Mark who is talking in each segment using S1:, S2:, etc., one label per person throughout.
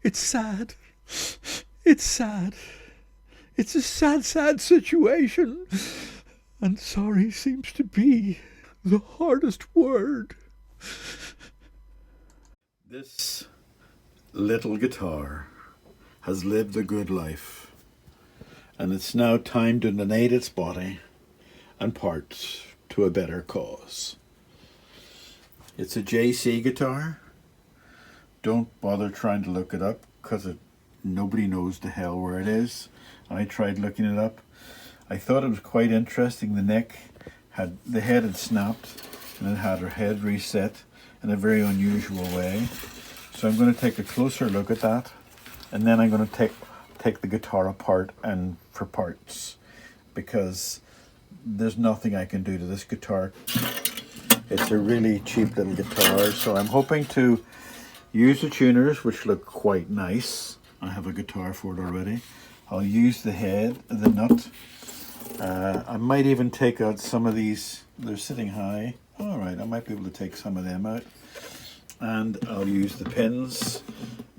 S1: It's sad. It's sad. It's a sad, sad situation. And sorry seems to be the hardest word.
S2: This little guitar has lived a good life, and it's now time to donate its body and parts to a better cause. It's a JC guitar. Don't bother trying to look it up, because nobody knows the hell where it is. I tried looking it up. I thought it was quite interesting. The head had snapped, and it had her head reset in a very unusual way. So I'm going to take a closer look at that, and then I'm going to take the guitar apart and for parts, because there's nothing I can do to this guitar. It's a really cheap little guitar, so I'm hoping to use the tuners, which look quite nice. I have a guitar for it already. I'll use the head, the nut. I might even take out some of these. They're sitting high. All right, I might be able to take some of them out. And I'll use the pins,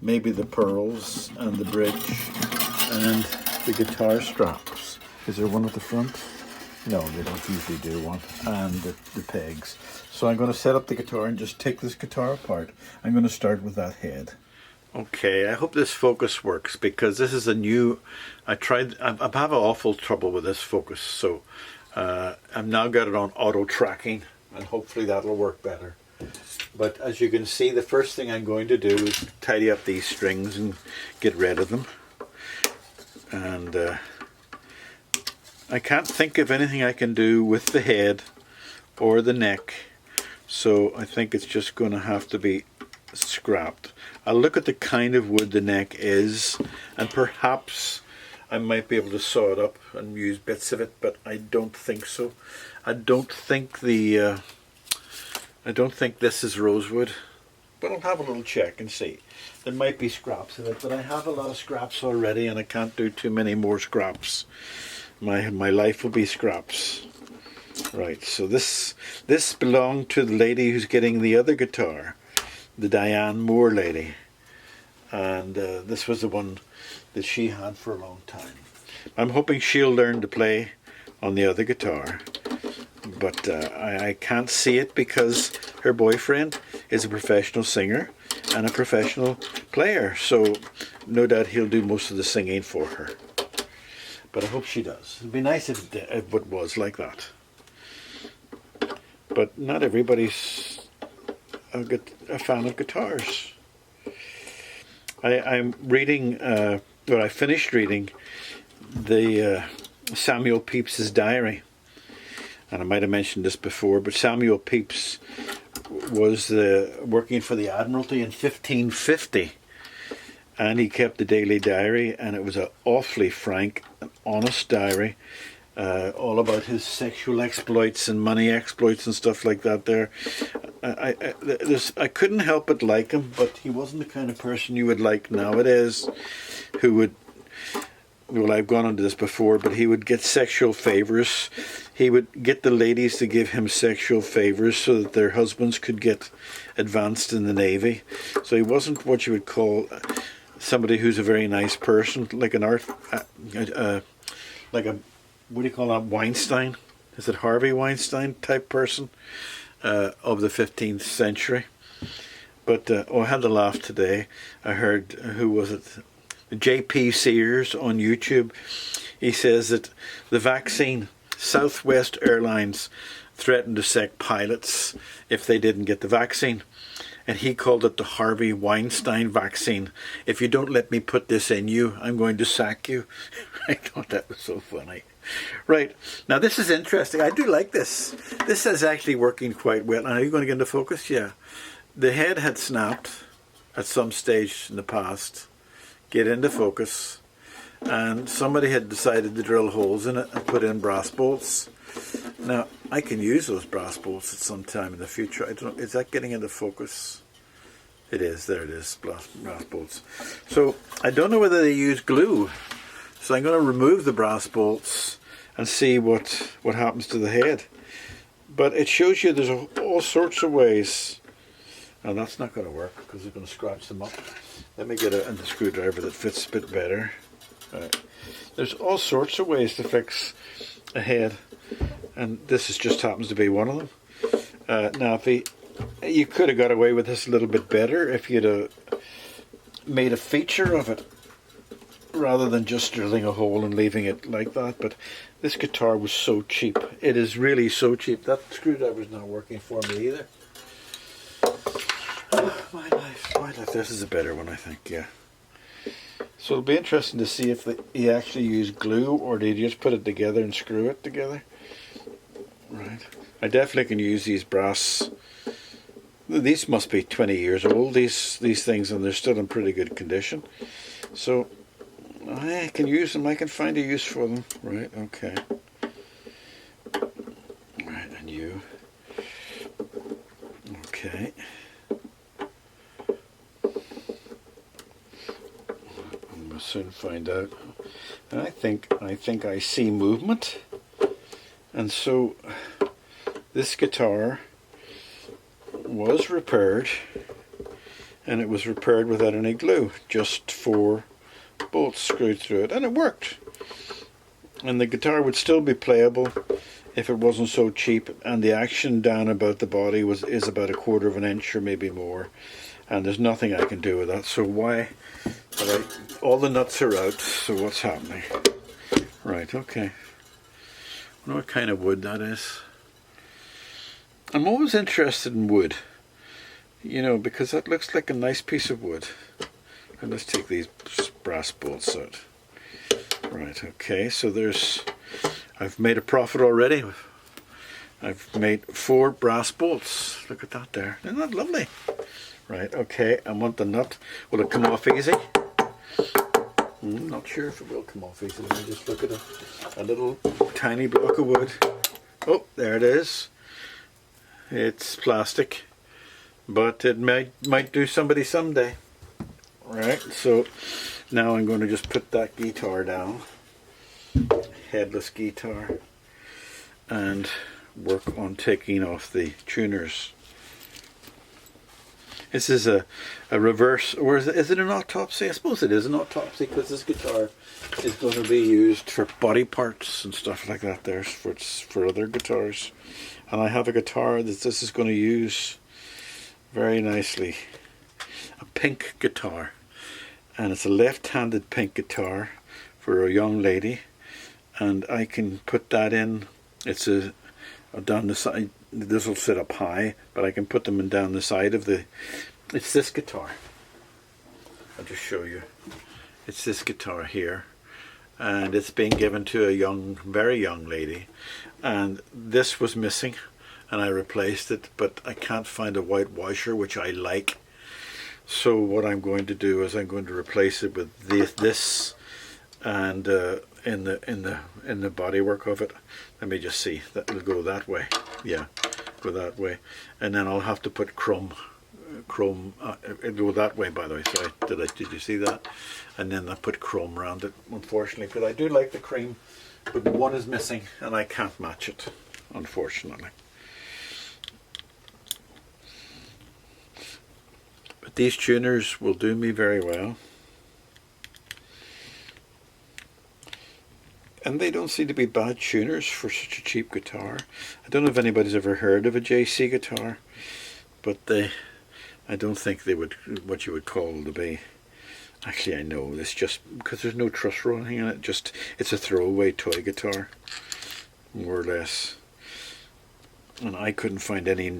S2: maybe the pearls and the bridge and the guitar straps. Is there one at the front? No, they don't usually do one. And the pegs. So I'm going to set up the guitar and just take this guitar apart. I'm going to start with that head. Okay, I hope this focus works, because this is a new, I'm having awful trouble with this focus, so I've now got it on auto tracking, and hopefully that'll work better. But as you can see, the first thing I'm going to do is tidy up these strings and get rid of them. And I can't think of anything I can do with the head or the neck, so I think it's just going to have to be scrapped. I'll look at the kind of wood the neck is, and perhaps I might be able to saw it up and use bits of it, but I don't think so. I don't think this is rosewood, but I'll have a little check and see. There might be scraps of it, but I have a lot of scraps already, and I can't do too many more scraps. My life will be scraps. Right, so this belonged to the lady who's getting the other guitar, the Diane Moore lady, and this was the one that she had for a long time. I'm hoping she'll learn to play on the other guitar, but I can't see it, because her boyfriend is a professional singer and a professional player, so no doubt he'll do most of the singing for her. But I hope she does. It'd be nice if it was like that. But not everybody's a fan of guitars. I'm reading, I finished reading the Samuel Pepys' diary. And I might have mentioned this before, but Samuel Pepys was working for the Admiralty in 1550. And he kept a daily diary, and it was an awfully frank and honest diary. All about his sexual exploits and money exploits and stuff like that there. I couldn't help but like him, but he wasn't the kind of person you would like nowadays, who would, well, I've gone into this before, but he would get sexual favours. He would get the ladies to give him sexual favours so that their husbands could get advanced in the Navy. So he wasn't what you would call somebody who's a very nice person, like an what do you call that, Wienstien? Is it Harvey Wienstien type person of the 15th century? But I had to laugh today. I heard, who was it? J.P. Sears on YouTube. He says that the vaccine, Southwest Airlines threatened to sack pilots if they didn't get the vaccine. And he called it the Harvey Wienstien vaccine. If you don't let me put this in you, I'm going to sack you. I thought that was so funny. Right, now this is interesting. I do like this. This is actually working quite well. Are you going to get into focus? Yeah. The head had snapped at some stage in the past. Get into focus. And somebody had decided to drill holes in it and put in brass bolts. Now, I can use those brass bolts at some time in the future. I don't know, is that getting into focus? It is. There it is, brass bolts. So, I don't know whether they use glue. So I'm going to remove the brass bolts and see what happens to the head. But it shows you there's all sorts of ways Now that's not going to work because it's going to scratch them up. Let me get a screwdriver that fits a bit better. Right. There's all sorts of ways to fix a head, and this just happens to be one of them. Now, you could have got away with this a little bit better if you'd made a feature of it rather than just drilling a hole and leaving it like that. But this guitar was so cheap. It is really so cheap. That screwdriver's not working for me either. My life. This is a better one, I think, yeah. So it'll be interesting to see if he actually used glue or did he just put it together and screw it together. Right. I definitely can use these brass. These must be 20 years old, these things, and they're still in pretty good condition. So I can use them. I can find a use for them. Right, okay. Right, and you. Okay. We'll soon find out. And I think I see movement. And so this guitar was repaired, and it was repaired without any glue, just 4 bolts screwed through it, and it worked. And the guitar would still be playable if it wasn't so cheap, and the action down about the body is about 1/4 of an inch or maybe more, and there's nothing I can do with that. So why? All the nuts are out, so what's happening? Right, okay. I wonder what kind of wood that is. I'm always interested in wood, you know, because that looks like a nice piece of wood. And let's take these brass bolts out. Right, okay, so I've made a profit already. I've made 4 brass bolts. Look at that there. Isn't that lovely? Right, okay, I want the nut. Will it come off easy? I'm not sure if it will come off easy. Let me just look at a little tiny block of wood. Oh, there it is. It's plastic, but it might do somebody someday. Right, so now I'm going to just put that guitar down, headless guitar, and work on taking off the tuners. This is a reverse, or is it an autopsy? I suppose it is an autopsy, because this guitar is going to be used for body parts and stuff like that. There's for other guitars, and I have a guitar that this is going to use very nicely. A pink guitar, and it's a left-handed pink guitar for a young lady, and I can put that in. It's down the side. This will sit up high, but I can put them in down the side of the. It's this guitar. I'll just show you. It's this guitar here, and it's being given to a very young lady, and this was missing, and I replaced it, but I can't find a white washer, which I like. So what I'm going to do is I'm going to replace it with this, and in the bodywork of it. Let me just see. That will go that way. Yeah, go that way, and then I'll have to put chrome. It'll go that way, by the way. Sorry, did you see that? And then I put chrome around it. Unfortunately, because I do like the cream, but one is missing, and I can't match it. Unfortunately. But these tuners will do me very well. And they don't seem to be bad tuners for such a cheap guitar. I don't know if anybody's ever heard of a JC guitar, but I don't think they would, what you would call to be. Actually, I know, it's just because there's no truss rolling in it, it's a throwaway toy guitar, more or less. And I couldn't find any.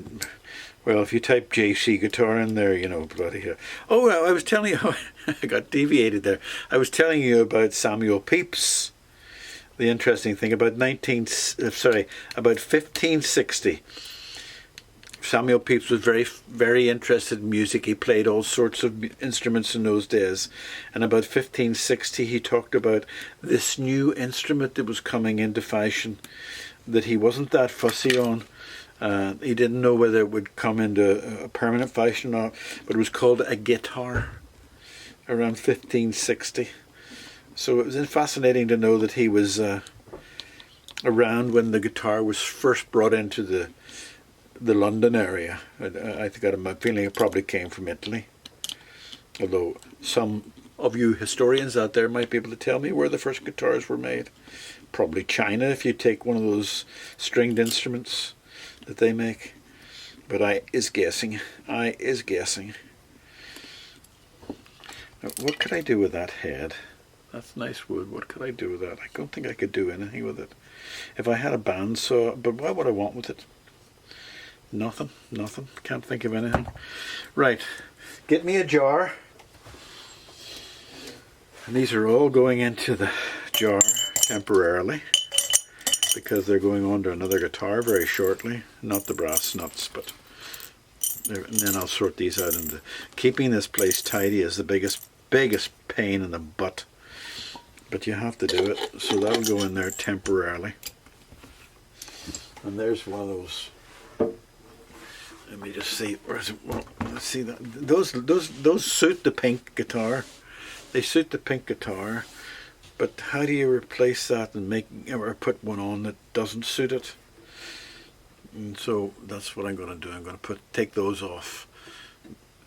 S2: Well, if you type JC guitar in there, you know, bloody hell. Oh, well, I was telling you, I got deviated there. I was telling you about Samuel Pepys. The interesting thing about 1560, Samuel Pepys was very, very interested in music. He played all sorts of instruments in those days. And about 1560, he talked about this new instrument that was coming into fashion that he wasn't that fussy on. He didn't know whether it would come into a permanent fashion or not, but it was called a guitar around 1560. So it was fascinating to know that he was around when the guitar was first brought into the London area. I got a feeling it probably came from Italy. Although some of you historians out there might be able to tell me where the first guitars were made. Probably China if you take one of those stringed instruments that they make. But I is guessing. Now, what could I do with that head? That's nice wood. What could I do with that? I don't think I could do anything with it. If I had a bandsaw, but what would I want with it? Nothing. Can't think of anything. Right. Get me a jar. And these are all going into the jar temporarily because they're going on to another guitar very shortly. Not the brass nuts, but and then I'll sort these out. And keeping this place tidy is the biggest pain in the butt. But you have to do it, so that'll go in there temporarily. And there's one of those. Let me just see. Where's it? Well, let's see that. Those suit the pink guitar. They suit the pink guitar. But how do you replace that and make or put one on that doesn't suit it? And so that's what I'm going to do. I'm going to take those off,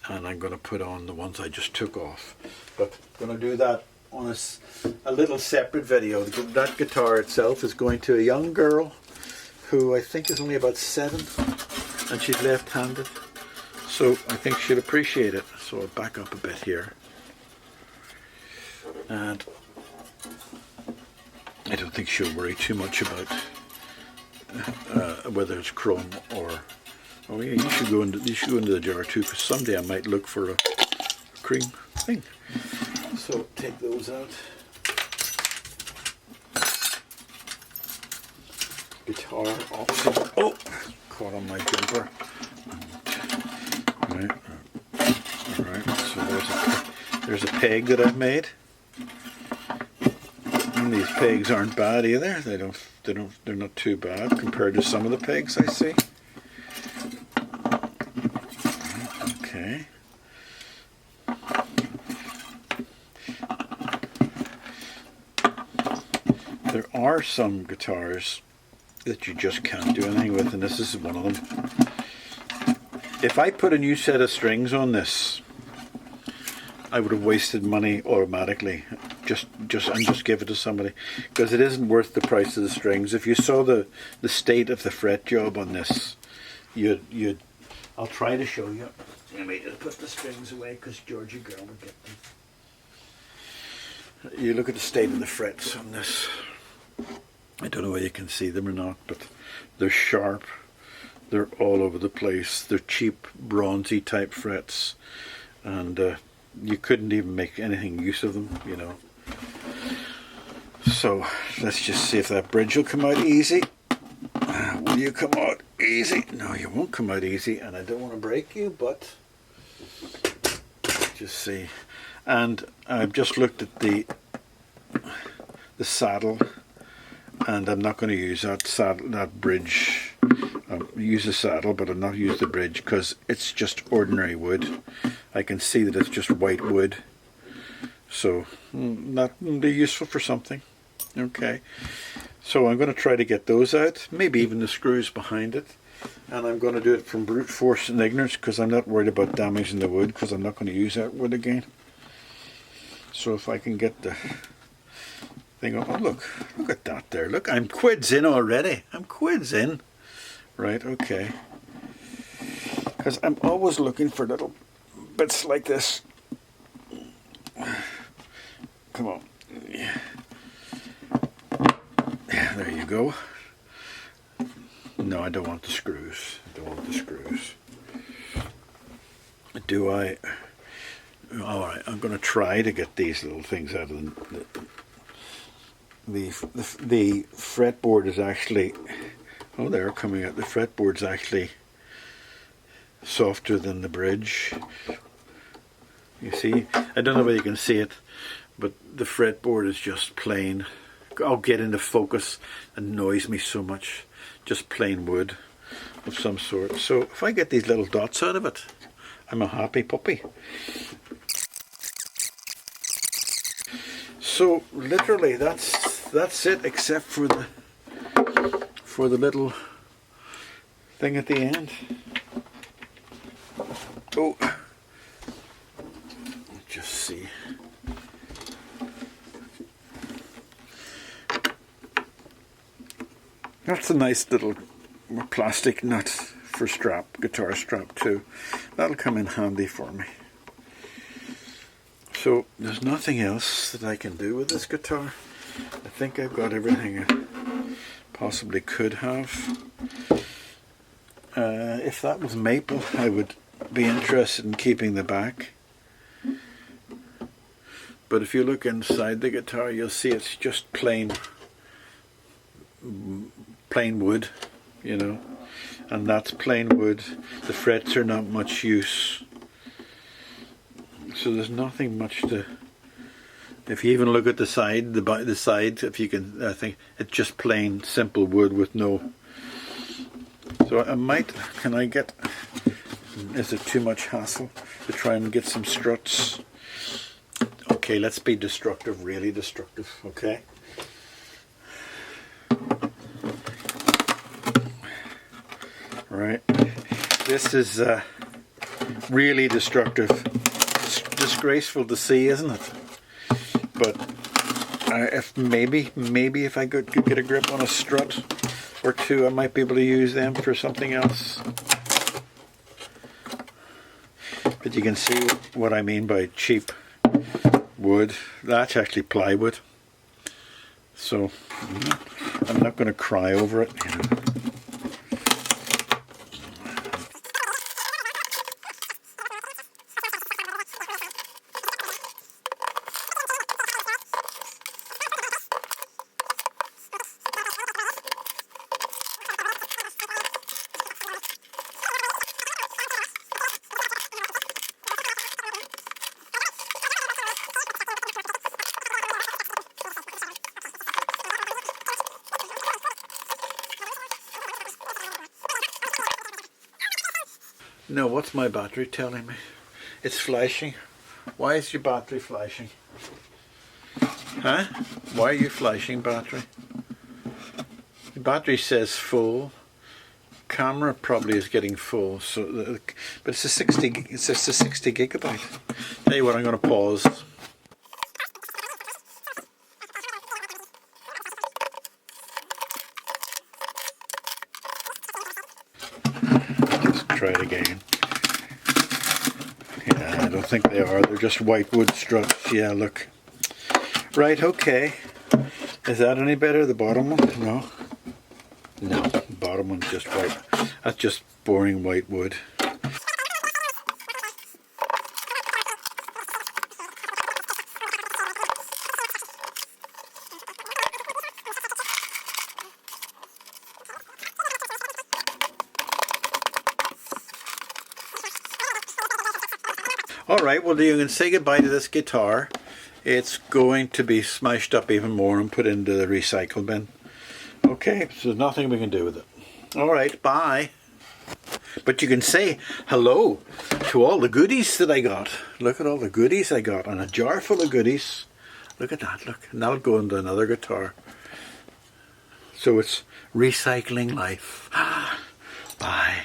S2: and I'm going to put on the ones I just took off. But I'm going to do that on a little separate video. That guitar itself is going to a young girl who I think is only about 7, and she's left-handed. So I think she'll appreciate it. So I'll back up a bit here. And I don't think she'll worry too much about whether it's chrome or... Oh yeah, you should go into the jar too, because someday I might look for a cream thing. So take those out. Guitar option. Oh, caught on my jumper. All right. So there's a peg that I've made. And these pegs aren't bad either. They're not too bad compared to some of the pegs I see. Okay. There are some guitars that you just can't do anything with, and this is one of them. If I put a new set of strings on this, I would have wasted money automatically. Just give it to somebody, because it isn't worth the price of the strings. If you saw the state of the fret job on this, you'd. I'll try to show you. Let me just put the strings away, because Georgie girl will get them. You look at the state of the frets on this. I don't know whether you can see them or not, but they're sharp. They're all over the place. They're cheap, bronzy type frets, and you couldn't even make anything use of them, you know. So let's just see if that bridge will come out easy. Will you come out easy? No, you won't come out easy, and I don't want to break you, but just see. And I've just looked at the saddle, and I'm not going to use that bridge. I'll use the saddle, but I'll not use the bridge because it's just ordinary wood. I can see that it's just white wood, so not be useful for something. Okay, so I'm going to try to get those out, maybe even the screws behind it, and I'm going to do it from brute force and ignorance, because I'm not worried about damaging the wood, because I'm not going to use that wood again. So if I can get the thing up, oh, look at that there. Look, I'm quids in already. I'm quids in. Right, okay. Because I'm always looking for little bits like this. Come on. Yeah, there you go. No, I don't want the screws. Do I? Alright, I'm going to try to get these little things out of the fretboard is actually... Oh, they're coming out. The fretboard's actually softer than the bridge. You see? I don't know whether you can see it, but the fretboard is just plain. I'll get into focus. It annoys me so much. Just plain wood of some sort. So if I get these little dots out of it, I'm a happy puppy. So literally that's it, except for the little thing at the end. Oh, just see. That's a nice little plastic nut for strap, guitar strap too. That'll come in handy for me. So there's nothing else that I can do with this guitar. I think I've got everything I possibly could have. If that was maple, I would be interested in keeping the back. But if you look inside the guitar, you'll see it's just plain wood, you know, and that's plain wood. The frets are not much use, so there's nothing much to. If you even look at the side, the side, if you can, I think it's just plain simple wood with no. So I might. Can I get? Is it too much hassle to try and get some struts? Okay, let's be destructive, really destructive. Okay. Right. This is really destructive. It's disgraceful to see, isn't it? But if maybe if I could get a grip on a strut or two, I might be able to use them for something else. But you can see what I mean by cheap wood. That's actually plywood. So I'm not going to cry over it, you know. No, what's my battery telling me? It's flashing. Why is your battery flashing? Huh? Why are you flashing, battery? The battery says full. Camera probably is getting full, so but it's a 60. It's just a 60 gigabyte. Tell you what, I'm going to pause. Just try it again. Yeah, I don't think they are. They're just white wood struts. Yeah, look. Right, okay. Is that any better, the bottom one? No. No, the bottom one's just white. That's just boring white wood. Alright, well you can say goodbye to this guitar. It's going to be smashed up even more and put into the recycle bin. Okay, so there's nothing we can do with it. Alright, bye. But you can say hello to all the goodies that I got. Look at all the goodies I got, and a jar full of goodies. Look at that, look. And that'll go into another guitar. So it's recycling life. Bye.